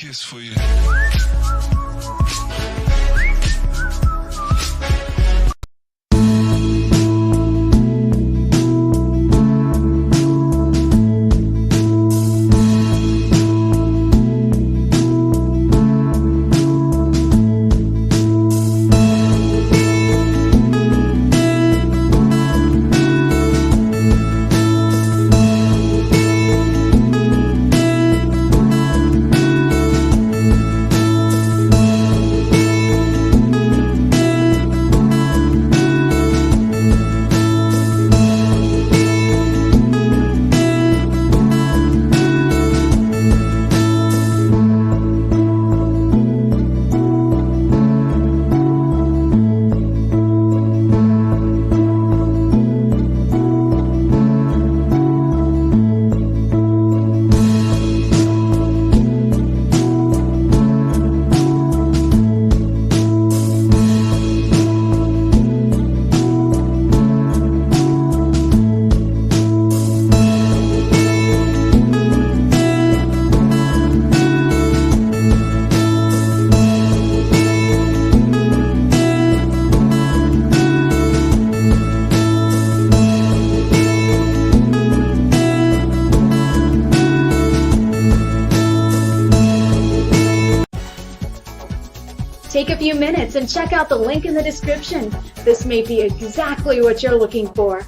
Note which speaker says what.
Speaker 1: kiss for you.
Speaker 2: Take a few minutes and check out the link in the description. This may be exactly what you're looking for.